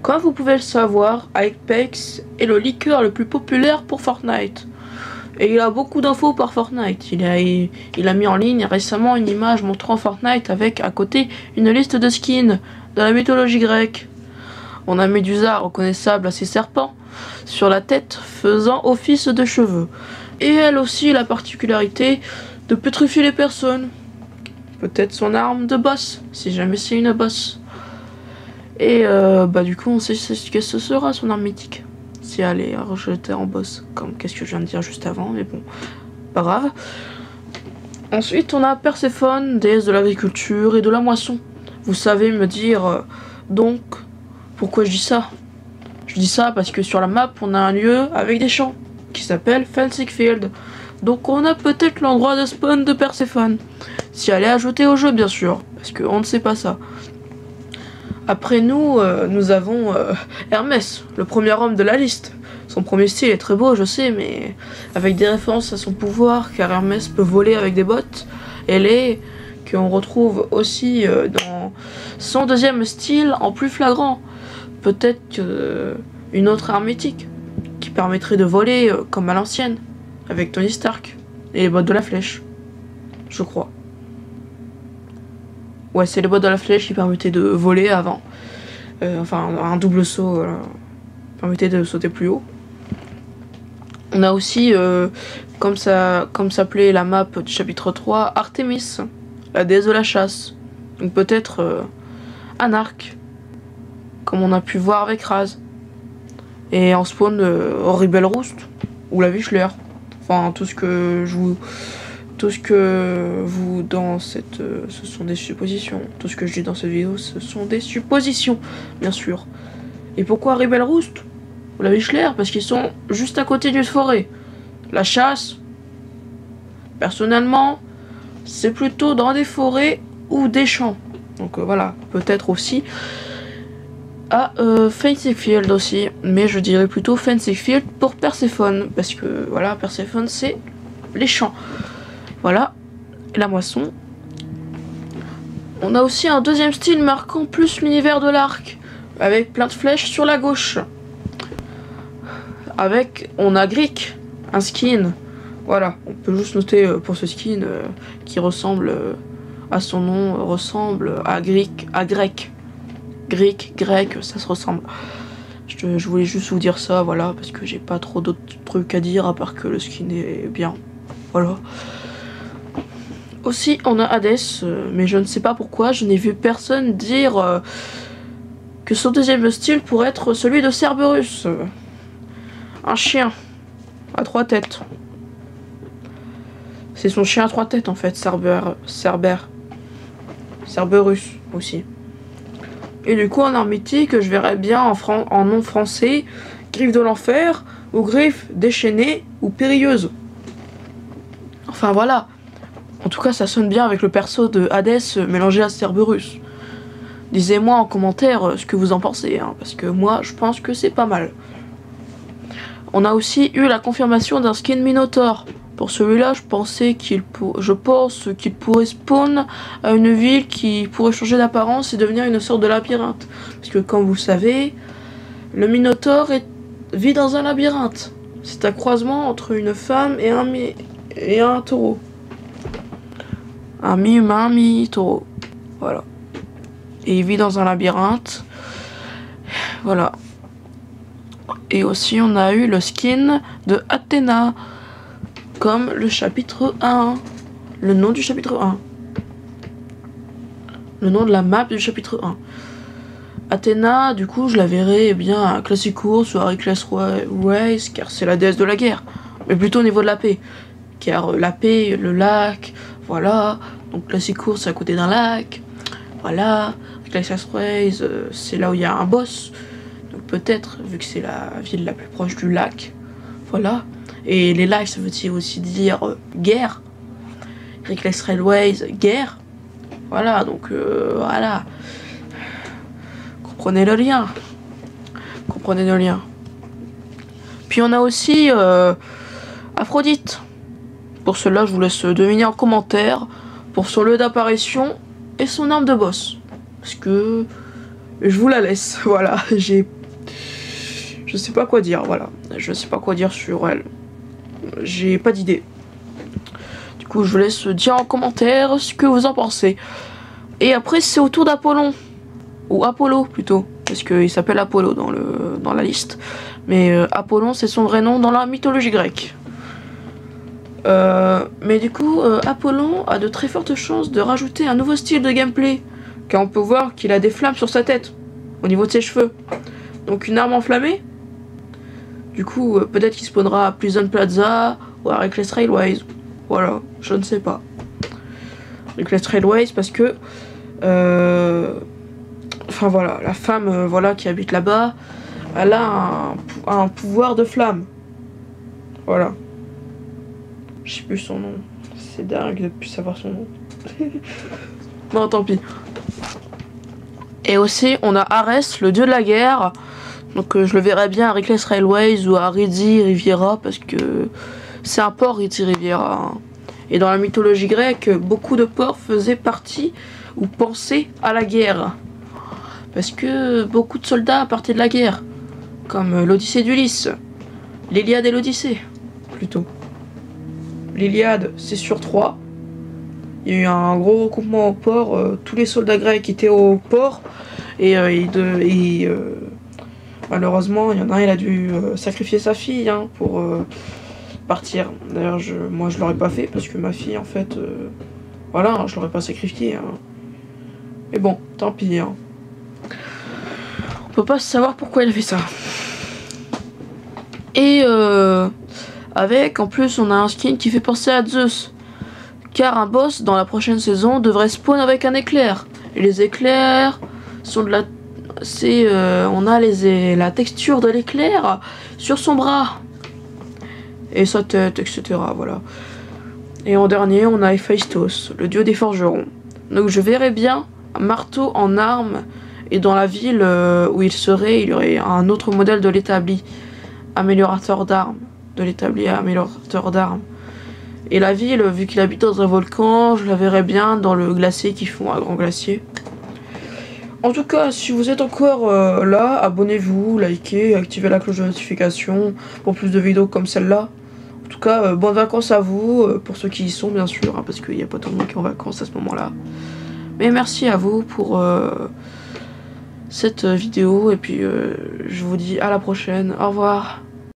Comme vous pouvez le savoir, Apex est le liqueur le plus populaire pour Fortnite. Et il a beaucoup d'infos par Fortnite. Il a mis en ligne récemment une image montrant Fortnite avec à côté une liste de skins de la mythologie grecque. On a Médusa, reconnaissable à ses serpents, sur la tête faisant office de cheveux. Et elle aussi la particularité de pétrifier les personnes. Peut-être son arme de boss, si jamais c'est une boss. Et du coup on sait ce que ce sera son arme mythique. Si elle est rejetée en boss, comme qu'est-ce que je viens de dire juste avant, mais bon, pas grave. Ensuite on a Perséphone, déesse de l'agriculture et de la moisson. Vous savez me dire donc pourquoi je dis ça? Je dis ça parce que sur la map on a un lieu avec des champs qui s'appelle Fencing Field. Donc on a peut-être l'endroit de spawn de Perséphone. Si elle est ajoutée au jeu bien sûr, parce qu'on ne sait pas ça. Après nous, nous avons Hermès, le premier homme de la liste. Son premier style est très beau, je sais, mais avec des références à son pouvoir, car Hermès peut voler avec des bottes, et les qu'on retrouve aussi dans son deuxième style en plus flagrant. Peut-être une autre arme mythique, qui permettrait de voler comme à l'ancienne, avec Tony Stark, et les bottes de la flèche, je crois. Ouais, c'est les bottes de la flèche qui permettaient de voler avant. Enfin, un double saut permettait de sauter plus haut. On a aussi, comme s'appelait la map du chapitre 3, Artemis, la déesse de la chasse. Donc peut-être un arc, comme on a pu voir avec Raz. Et en spawn, Horrible Roost, ou la Wichler. Enfin, tout ce que vous dans cette ce sont des suppositions. Tout ce que je dis dans cette vidéo, ce sont des suppositions, bien sûr. Et pourquoi Rebel Roost ou la Wichler? Parce qu'ils sont juste à côté d'une forêt. La chasse, personnellement, c'est plutôt dans des forêts ou des champs. Donc voilà, peut-être aussi à Fencing Field aussi, mais je dirais plutôt Fencing Field pour Perséphone, parce que voilà, Perséphone c'est les champs. Voilà, la moisson. On a aussi un deuxième style marquant plus l'univers de l'arc, avec plein de flèches sur la gauche. On a Greek, un skin. Voilà, on peut juste noter pour ce skin qui ressemble à son nom, ressemble à Greek, à grec. Greek, grec, ça se ressemble. Je voulais juste vous dire ça, voilà, parce que j'ai pas trop d'autres trucs à dire à part que le skin est bien. Voilà. Aussi, on a Hadès, mais je ne sais pas pourquoi, je n'ai vu personne dire que son deuxième style pourrait être celui de Cerberus. Un chien à 3 têtes. C'est son chien à 3 têtes en fait, Cerberus aussi. Et du coup, en arme mythique, je verrais bien en nom français, Griffe de l'enfer, ou Griffe déchaînée, ou périlleuse. Enfin voilà. En tout cas, ça sonne bien avec le perso de Hadès mélangé à Cerberus. Disez-moi en commentaire ce que vous en pensez, hein, parce que moi, je pense que c'est pas mal. On a aussi eu la confirmation d'un skin Minotaur. Pour celui-là, je pense qu'il pourrait spawn à une ville qui pourrait changer d'apparence et devenir une sorte de labyrinthe. Parce que comme vous savez, le Minotaur vit dans un labyrinthe. C'est un croisement entre une femme et un taureau. Un mi-humain, mi-taureau. Voilà. Et il vit dans un labyrinthe. Voilà. Et aussi on a eu le skin de Athéna. Comme le chapitre 1. Le nom du chapitre 1. Le nom de la map du chapitre 1. Athéna, du coup, je la verrai bien à Classicourse ou à Reckless Ways, car c'est la déesse de la guerre. Mais plutôt au niveau de la paix. Car la paix, le lac, voilà. Donc Classicourse, c'est à côté d'un lac. Voilà. Reckless Ways, c'est là où il y a un boss. Donc peut-être, vu que c'est la ville la plus proche du lac. Voilà. Et les lacs, ça veut aussi dire guerre. Reckless Railways, guerre. Voilà, donc voilà. Comprenez le lien. Comprenez le lien. Puis on a aussi Aphrodite. Pour cela, je vous laisse deviner en commentaire pour son lieu d'apparition et son arme de boss. Parce que je vous la laisse. Voilà, je sais pas quoi dire, voilà. Je sais pas quoi dire sur elle. J'ai pas d'idée. Du coup, je vous laisse dire en commentaire ce que vous en pensez. Et après, c'est au tour d'Apollon. Ou Apollo, plutôt. Parce qu'il s'appelle Apollo dans la liste. Mais Apollon, c'est son vrai nom dans la mythologie grecque. Mais du coup, Apollon a de très fortes chances de rajouter un nouveau style de gameplay. Car on peut voir qu'il a des flammes sur sa tête. Au niveau de ses cheveux. Donc une arme enflammée. Du coup, peut-être qu'il spawnera à Prison Plaza ou à Reckless Railways. Voilà, je ne sais pas. Reckless Railways parce que... Enfin voilà, la femme voilà, qui habite là-bas, elle a un pouvoir de flamme. Voilà. Je sais plus son nom. C'est dingue de plus savoir son nom. Bon, tant pis. Et aussi, on a Arès, le dieu de la guerre. Donc je le verrais bien à Reckless Railways ou à Ridi Riviera parce que c'est un port Ridi Riviera. Hein. Et dans la mythologie grecque, beaucoup de ports faisaient partie ou pensaient à la guerre. Parce que beaucoup de soldats partaient de la guerre. Comme l'Odyssée d'Ulysse. L'Iliade et l'Odyssée, plutôt. L'Iliade, c'est sur 3. Il y a eu un gros regroupement au port. Tous les soldats grecs étaient au port. Et malheureusement, il y en a un, il a dû sacrifier sa fille hein, pour partir. D'ailleurs, moi, je l'aurais pas fait parce que ma fille, en fait, voilà, je l'aurais pas sacrifiée. Hein. Mais bon, tant pis. Hein. On peut pas savoir pourquoi elle a fait ça. Et avec, en plus, on a un skin qui fait penser à Zeus. Car un boss, dans la prochaine saison, devrait spawn avec un éclair. Et les éclairs sont de la... on a la texture de l'éclair sur son bras. Et sa tête, etc. Voilà. Et en dernier, on a Héphaïstos, le dieu des forgerons. Donc je verrais bien un marteau en armes. Et dans la ville où il y aurait un autre modèle de l'établi. Améliorateur d'armes. De l'établi améliorateur d'armes. Et la ville, vu qu'il habite dans un volcan, je la verrais bien dans le glacier qu'ils font à Grand Glacier. En tout cas, si vous êtes encore là, abonnez-vous, likez, activez la cloche de notification pour plus de vidéos comme celle-là. En tout cas, bonnes vacances à vous, pour ceux qui y sont bien sûr, hein, parce qu'il n'y a pas tout le monde qui est en vacances à ce moment-là. Mais merci à vous pour cette vidéo, et puis je vous dis à la prochaine, au revoir.